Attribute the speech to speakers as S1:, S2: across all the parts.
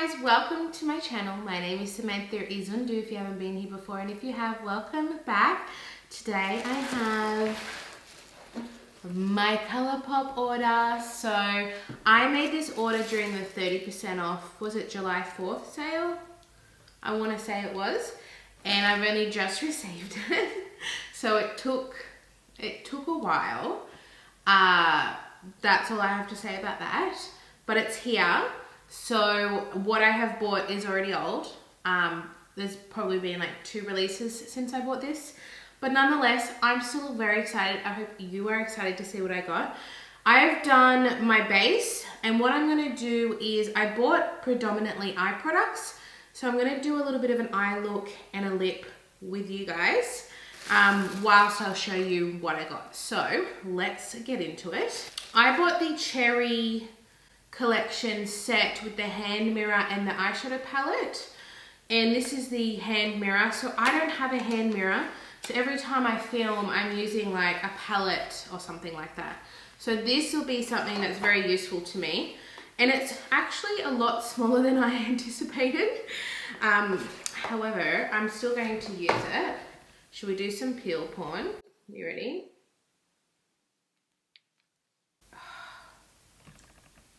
S1: guys, welcome to my channel. My name is Samantha Izundu if you haven't been here before, and if you have, welcome back. Today I have my Colourpop order. So I made this order during the 30% off, was it July 4th sale? I want to say it was, and I've only just received it. So it took a while. That's all I have to say about that, but it's here. So what I have bought is already old. There's probably been like 2 releases since I bought this, but nonetheless, I'm still very excited. I hope you are excited to see what I got. I've done my base, and what I'm gonna do is I bought predominantly eye products. So I'm gonna do a little bit of an eye look and a lip with you guys, whilst I'll show you what I got. So let's get into it. I bought the Cherry collection set with the hand mirror and the eyeshadow palette, and this is the hand mirror. So I don't have a hand mirror, so every time I film I'm using like a palette or something like that. So this will be something that's very useful to me, and it's actually a lot smaller than I anticipated. However, I'm still going to use it. Should we do some peel porn? You ready?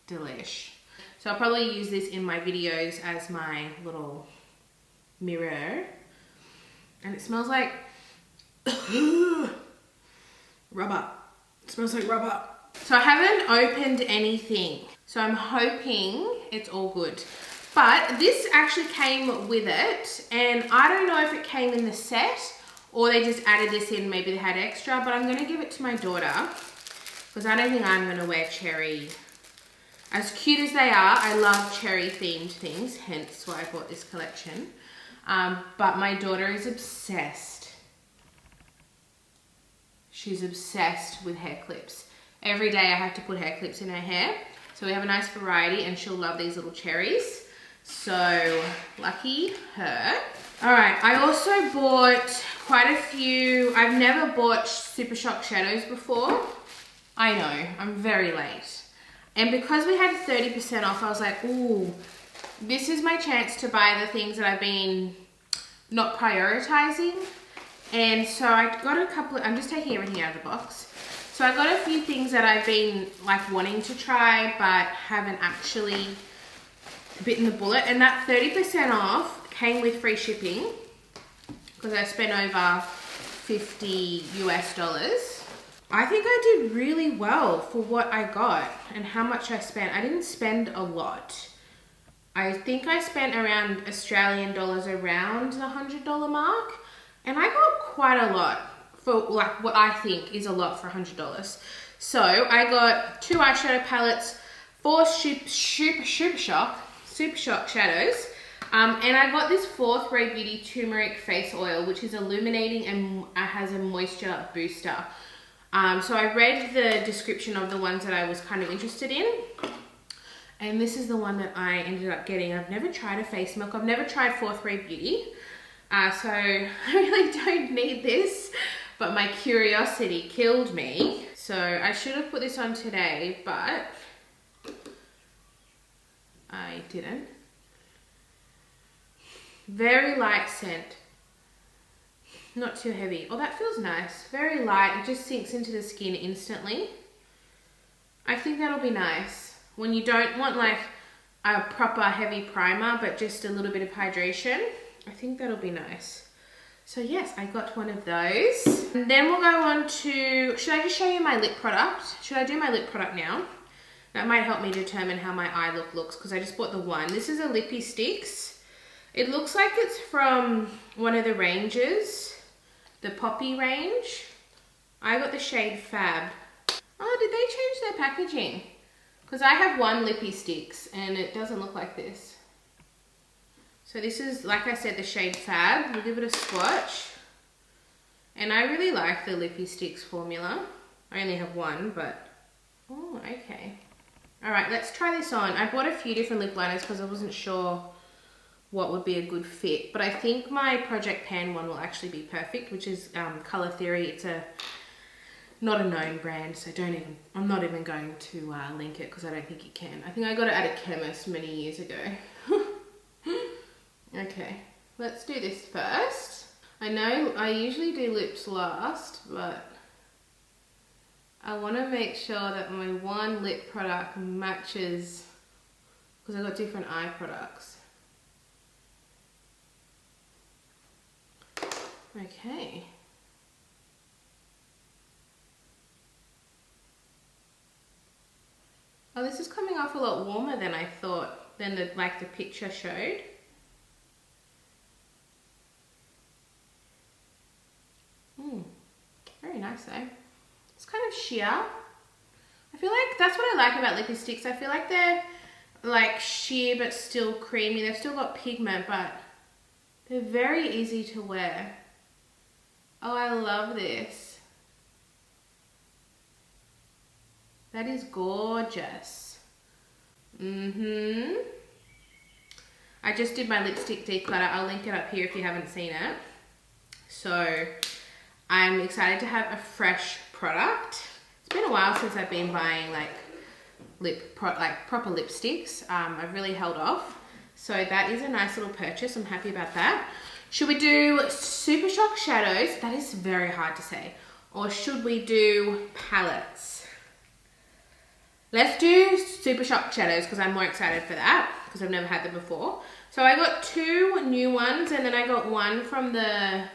S1: Delish. So I'll probably use this in my videos as my little mirror. And it smells like rubber. It smells like rubber. So I haven't opened anything, so I'm hoping it's all good. But this actually came with it, and I don't know if it came in the set or they just added this in, maybe they had extra, but I'm going to give it to my daughter because I don't think I'm going to wear cherry. As cute as they are, I love cherry themed things, hence why I bought this collection. But my daughter is obsessed. She's obsessed with hair clips. Every day I have to put hair clips in her hair. So we have a nice variety, and she'll love these little cherries. So lucky her. All right, I also bought quite a few. I've never bought Super Shock shadows before. I know, I'm very late. And because we had 30% off, I was like, ooh, this is my chance to buy the things that I've been not prioritizing. And so I got a couple, I'm just taking everything out of the box. So I got a few things that I've been like wanting to try, but haven't actually bitten the bullet. And that 30% off came with free shipping because I spent over $50 US. I think I did really well for what I got and how much I spent. I didn't spend a lot. I think I spent around Australian dollars around the $100 mark, and I got quite a lot for like what I think is a lot for $100. So I got 2 eyeshadow palettes, 4 Super Shock shadows, and I got this 4th Ray Beauty Turmeric face oil, which is illuminating and has a moisture booster. So I read the description of the ones that I was kind of interested in, and this is the one that I ended up getting. I've never tried a face milk. I've never tried 4th Ray Beauty, so I really don't need this, but my curiosity killed me. So I should have put this on today, but I didn't. Very light scent. Not too heavy. Oh, that feels nice. Very light. It just sinks into the skin instantly. I think that'll be nice when you don't want like a proper heavy primer, but just a little bit of hydration. I think that'll be nice. So yes, I got one of those. And then we'll go on to, should I just show you my lip product? Should I do my lip product now? That might help me determine how my eye look looks because I just bought the one. This is a Lippy Sticks. It looks like it's from one of the ranges. The Poppy range. I got the shade Fab. Oh, did they change their packaging? Because I have one Lippy Sticks and it doesn't look like this. So this is, like I said, the shade Fab. We'll give it a swatch. And I really like the Lippy Sticks formula. I only have one, but... Oh, okay. Alright, let's try this on. I bought a few different lip liners because I wasn't sure what would be a good fit, but I think my Project Pan one will actually be perfect, which is Color Theory. It's not a known brand, so I'm not even going to link it because I don't think you can. I think I got it at a chemist many years ago. Okay, let's do this first. I know I usually do lips last, but I want to make sure that my one lip product matches, because I've got different eye products. Okay. Oh, this is coming off a lot warmer than I thought, than the picture showed. Very nice though. It's kind of sheer. I feel like that's what I like about lippy sticks. I feel like they're like sheer but still creamy. They've still got pigment, but they're very easy to wear. Oh, I love this. That is gorgeous. I just did my lipstick declutter. I'll link it up here if you haven't seen it. So I'm excited to have a fresh product. It's been a while since I've been buying like proper lipsticks. I've really held off. So that is a nice little purchase. I'm happy about that. Should we do Super Shock shadows? That is very hard to say. Or should we do palettes? Let's do Super Shock shadows because I'm more excited for that because I've never had them before. So I got 2 new ones and then I got one from the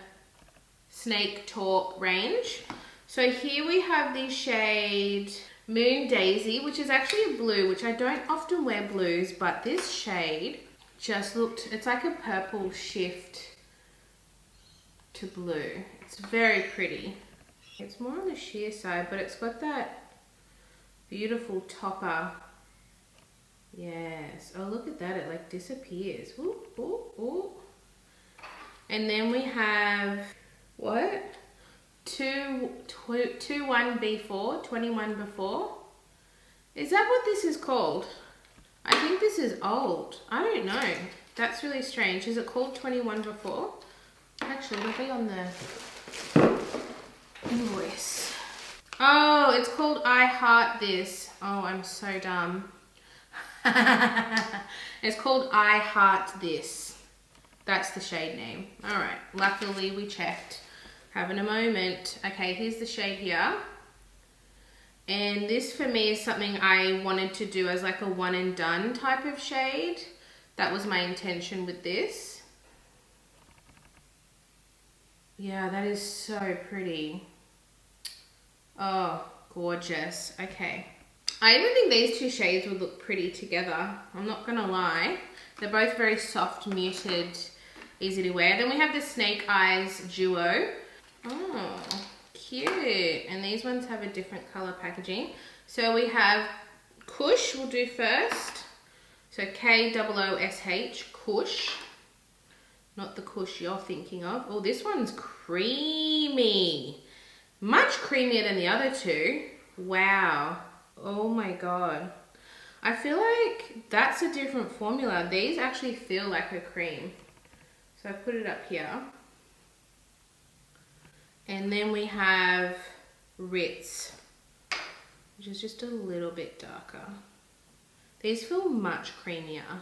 S1: Snake Talk range. So here we have the shade Moon Daisy, which is actually a blue, which I don't often wear blues, but this shade just looked, it's like a purple shift to blue. It's very pretty. It's more on the sheer side, but it's got that beautiful topper. Yes. Oh, look at that. It like disappears. Ooh, ooh, ooh. And then we have, what? 21B4, 21 before. Is that what this is called? I think this is old. I don't know. That's really strange. Is it called 21 before? Actually, it'll be on the invoice. Oh, it's called I Heart This. Oh, I'm so dumb. It's called I Heart This. That's the shade name. All right. Luckily, we checked. Having a moment. Okay, here's the shade here. And this for me is something I wanted to do as like a one and done type of shade. That was my intention with this. Yeah, that is so pretty. Oh, gorgeous. Okay. I even think these 2 shades would look pretty together. I'm not gonna lie. They're both very soft, muted, easy to wear. Then we have the Snake Eyes Duo. Oh, cute. And these ones have a different color packaging. So we have Kush, we'll do first. So K-O-O-S-H, Kush. Not the Kush you're thinking of. Oh, this one's creamy. Much creamier than the other 2. Wow. Oh my God. I feel like that's a different formula. These actually feel like a cream. So I put it up here. And then we have Ritz, which is just a little bit darker. These feel much creamier.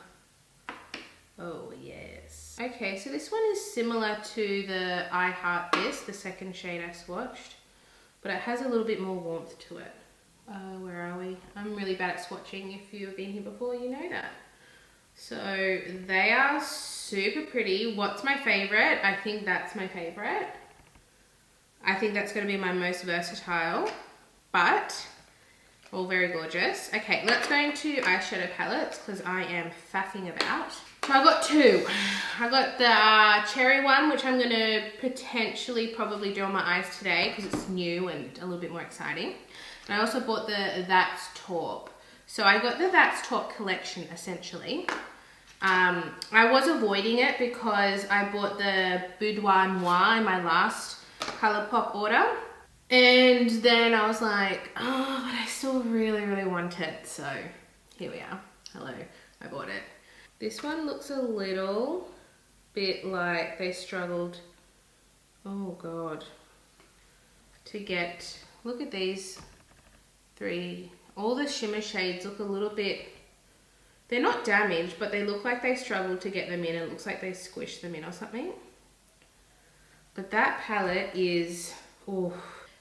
S1: Oh yes. Okay, so this one is similar to the I Heart This, the second shade I swatched, but it has a little bit more warmth to it. Where are we? I'm really bad at swatching. If you have been here before, you know that. So they are super pretty. What's my favorite? I think that's my favorite. I think that's going to be my most versatile, but all very gorgeous. Okay, let's go into eyeshadow palettes because I am faffing about. So I got 2. I got the cherry one, which I'm going to potentially probably do on my eyes today because it's new and a little bit more exciting. And I also bought the That's Taupe. So I got the That's Taupe collection essentially. I was avoiding it because I bought the Boudoir Noir in my last Colourpop order. And then I was like, oh, but I still really, really want it. So here we are. Hello, I bought it. This one looks a little bit like they struggled, oh God, to get, look at these 3. All the shimmer shades look a little bit They're not damaged, but they look like they struggled to get them in. It looks like they squished them in or something. But that palette is, oh,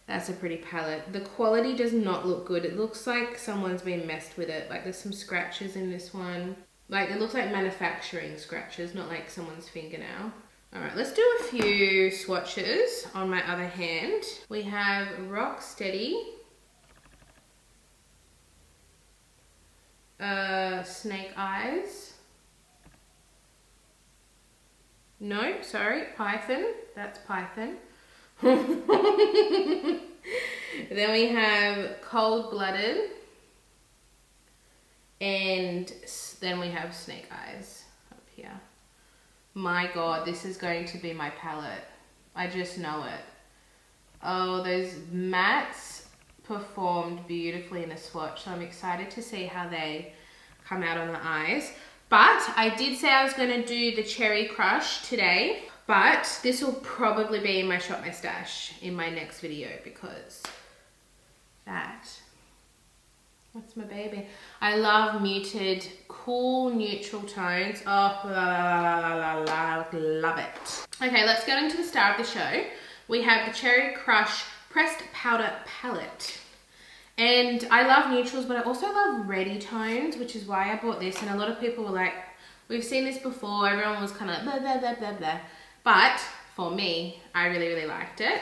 S1: that's a pretty palette. The quality does not look good. It looks like someone's been messed with it. Like there's some scratches in this one. Like it looks like manufacturing scratches, not like someone's fingernail. All right, let's do a few swatches on my other hand. We have Rock Steady, Snake Eyes. No, sorry, Python. That's Python. Then we have Cold Blooded. And then we have Snake Eyes up here. My God, this is going to be my palette. I just know it. Oh, those mattes performed beautifully in the swatch, so I'm excited to see how they come out on the eyes. But I did say I was going to do the Cherry Crush today, but this will probably be in my Shop My Stash in my next video because that's my baby. I love muted, cool, neutral tones. Oh, love it. Okay, let's get into the star of the show. We have the Cherry Crush Pressed Powder Palette. And I love neutrals, but I also love reddy tones, which is why I bought this. And a lot of people were like, we've seen this before. Everyone was kind of like, blah, blah, blah, blah, blah. But for me, I really, really liked it.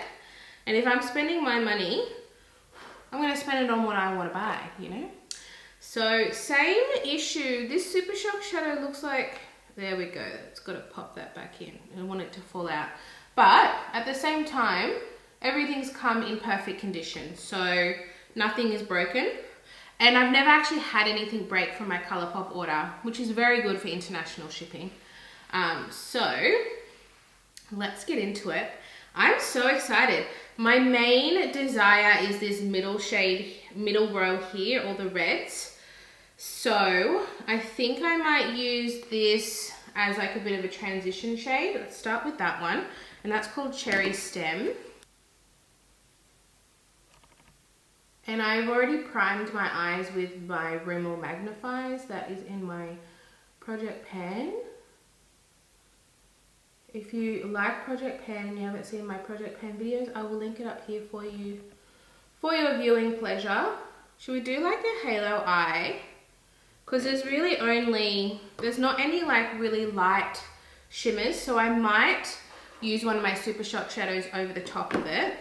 S1: And if I'm spending my money, I'm going to spend it on what I want to buy, you know? So same issue. This Super Shock shadow looks like, there we go. It's got to pop that back in. I don't want it to fall out. But at the same time, everything's come in perfect condition. So nothing is broken. And I've never actually had anything break from my Colourpop order, which is very good for international shipping. So let's get into it. I'm so excited. My main desire is this middle shade, middle row here, all the reds. So I think I might use this as like a bit of a transition shade. Let's start with that one. And that's called Cherry Stem. And I've already primed my eyes with my Rimmel Magnifiers. That is in my Project Pan. If you like Project Pan and you haven't seen my Project Pan videos, I will link it up here for you for your viewing pleasure. Should we do like a halo eye? Because there's not any like really light shimmers, so I might use one of my Super Shock shadows over the top of it.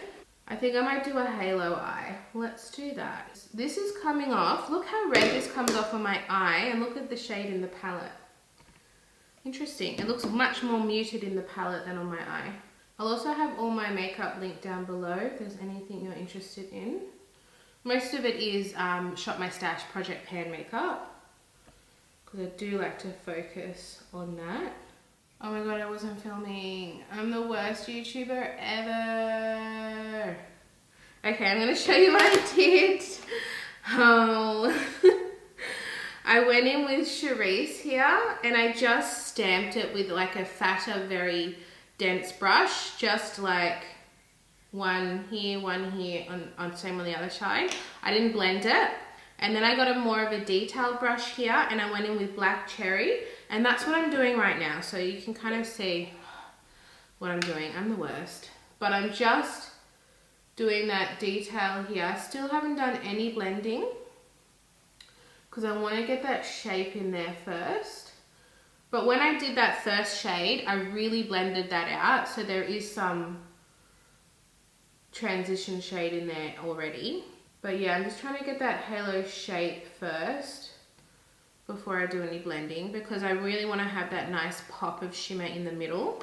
S1: I think I might do a halo eye. Let's do that. This is coming off. Look how red this comes off on my eye, and look at the shade in the palette. Interesting. It looks much more muted in the palette than on my eye. I'll also have all my makeup linked down below if there's anything you're interested in. Most of it is Shop My Stash Project Pan makeup, because I do like to focus on that. Oh my God, I wasn't filming. I'm the worst YouTuber ever. Okay, I'm gonna show you what I did. Oh. I went in with Charisse here and I just stamped it with like a fatter, very dense brush. Just like one here, on same on the other side. I didn't blend it. And then I got a more of a detailed brush here and I went in with Black Cherry. And that's what I'm doing right now. So you can kind of see what I'm doing. I'm the worst. But I'm just doing that detail here. I still haven't done any blending, because I want to get that shape in there first. But when I did that first shade, I really blended that out. So there is some transition shade in there already. But yeah, I'm just trying to get that halo shape first before I do any blending, because I really want to have that nice pop of shimmer in the middle.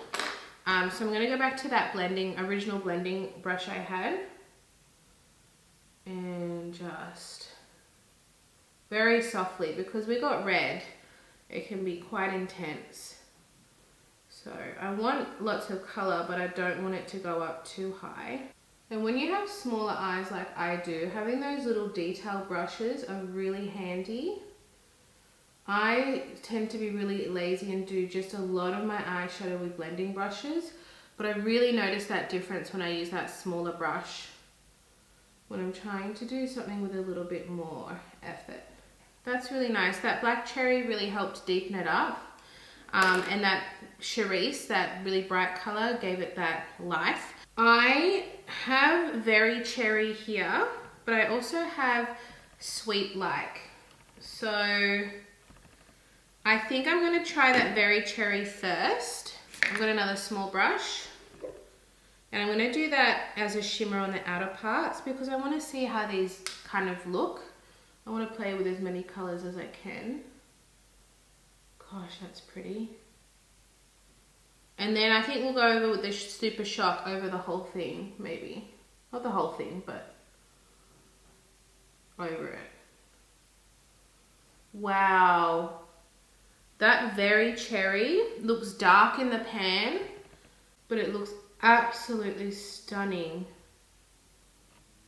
S1: So I'm going to go back to that original blending brush I had. And just very softly, because we got red, it can be quite intense. So I want lots of color, but I don't want it to go up too high. And when you have smaller eyes like I do, having those little detail brushes are really handy. I tend to be really lazy and do just a lot of my eyeshadow with blending brushes, but I really notice that difference when I use that smaller brush when I'm trying to do something with a little bit more effort. That's really nice. That black cherry really helped deepen it up. And that cerise, that really bright color, gave it that life. I have very cherry here, but I also have sweet like. So I think I'm going to try that very cherry first. I've got another small brush. And I'm going to do that as a shimmer on the outer parts because I want to see how these kind of look. I want to play with as many colors as I can. Gosh, that's pretty. And then I think we'll go over with the Super Shock over the whole thing, maybe. Not the whole thing, but over it. Wow. That very cherry looks dark in the pan, but it looks absolutely stunning.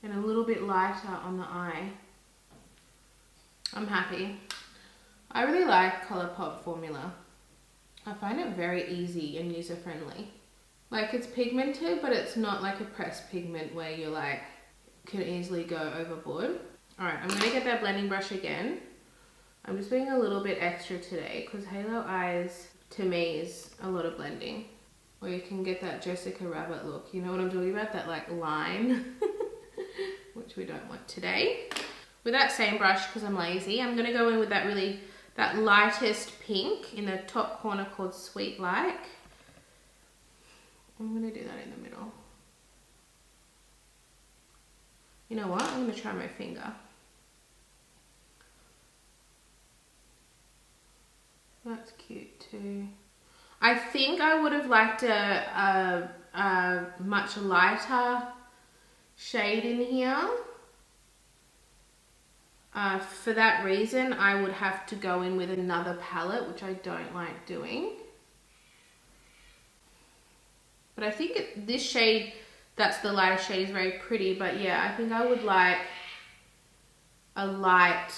S1: And a little bit lighter on the eye. I'm happy. I really like Colourpop formula. I find it very easy and user-friendly. Like, it's pigmented, but it's not like a pressed pigment where you're like, can easily go overboard. All right, I'm gonna get that blending brush again. I'm just being a little bit extra today because Halo Eyes, to me, is a lot of blending. Or you can get that Jessica Rabbit look. You know what I'm talking about? That like line, which we don't want today. With that same brush, because I'm lazy, I'm gonna go in with that lightest pink in the top corner called Sweet Like. I'm gonna do that in the middle. You know what? I'm gonna try my finger. That's cute too. I think I would have liked a much lighter shade in here. For that reason, I would have to go in with another palette, which I don't like doing. But I think this shade, that's the lighter shade, is very pretty. But yeah, I think I would like a light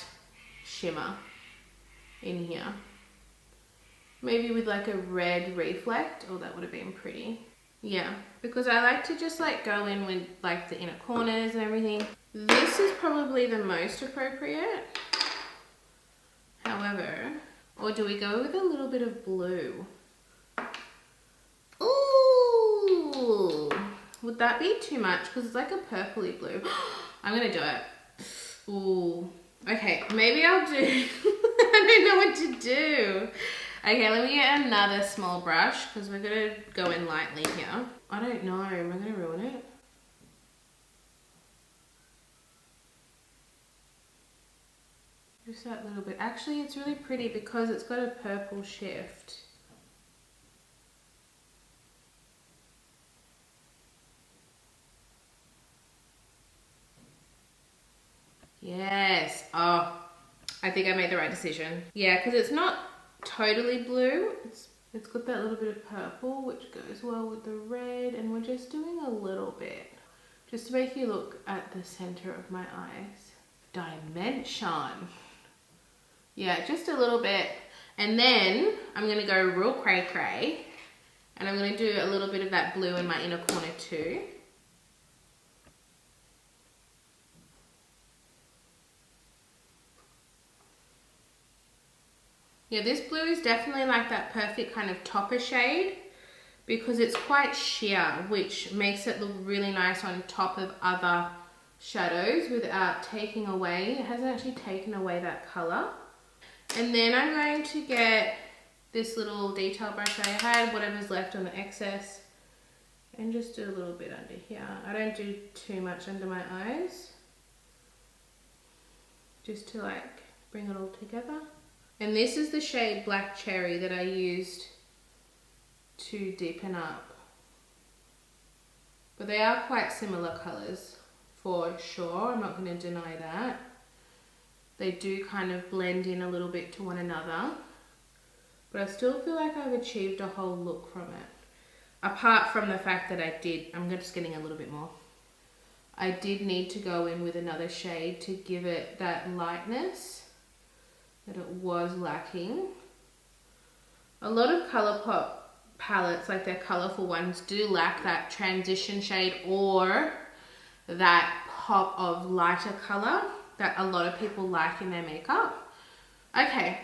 S1: shimmer in here. Maybe with like a red reflect. Oh, that would have been pretty. Yeah, because I like to just like go in with like the inner corners and everything. This is probably the most appropriate. However, or do we go with a little bit of blue? Ooh, would that be too much? Because it's like a purpley blue. I'm gonna do it. Ooh, okay, maybe I'll do, I don't know what to do. Okay, let me get another small brush because we're gonna go in lightly here. I don't know, am I gonna ruin it? Just that little bit. Actually, it's really pretty because it's got a purple shift. Yes. Oh, I think I made the right decision. Yeah, because it's not totally blue. It's got that little bit of purple, which goes well with the red, and we're just doing a little bit just to make you look at the center of my eyes. Dimension. Yeah, just a little bit. And then I'm gonna go real cray cray, and I'm gonna do a little bit of that blue in my inner corner too. Yeah, this blue is definitely like that perfect kind of topper shade because it's quite sheer, which makes it look really nice on top of other shadows without taking away, it hasn't actually taken away that color. And then I'm going to get this little detail brush I had, whatever's left on the excess, and just do a little bit under here. I don't do too much under my eyes, just to like bring it all together. And this is the shade Black Cherry that I used to deepen up. But they are quite similar colours for sure, I'm not going to deny that. They do kind of blend in a little bit to one another. But I still feel like I've achieved a whole look from it. Apart from the fact that I'm just getting a little bit more. I did need to go in with another shade to give it that lightness that it was lacking. A lot of Colourpop palettes, like their colourful ones, do lack that transition shade or that pop of lighter colour that a lot of people like in their makeup. Okay,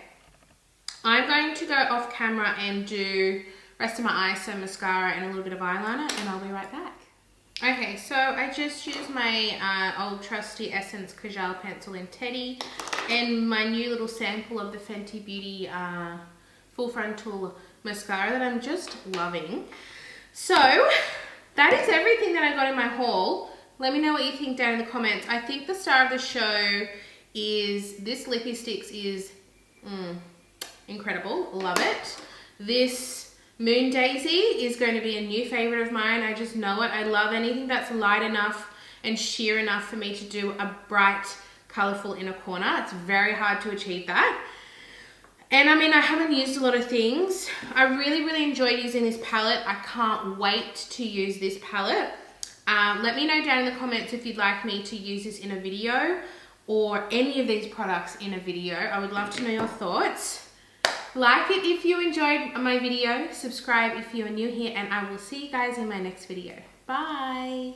S1: I'm going to go off camera and do rest of my eyes, so mascara and a little bit of eyeliner, and I'll be right back. Okay, so I just used my old trusty Essence Kajal pencil in Teddy and my new little sample of the Fenty Beauty Full Frontal mascara that I'm just loving. So that is everything that I got in my haul. Let me know what you think down in the comments. I think the star of the show is this Lippy Sticks is incredible. Love it. This Moon Daisy is going to be a new favorite of mine. I just know it. I love anything that's light enough and sheer enough for me to do a bright, colorful inner corner. It's very hard to achieve that. And I mean, I haven't used a lot of things. I really enjoyed using this palette. I can't wait to use this palette. Let me know down in the comments if you'd like me to use this in a video or any of these products in a video. I would love to know your thoughts. Like it if you enjoyed my video, subscribe if you are new here, and I will see you guys in my next video. Bye!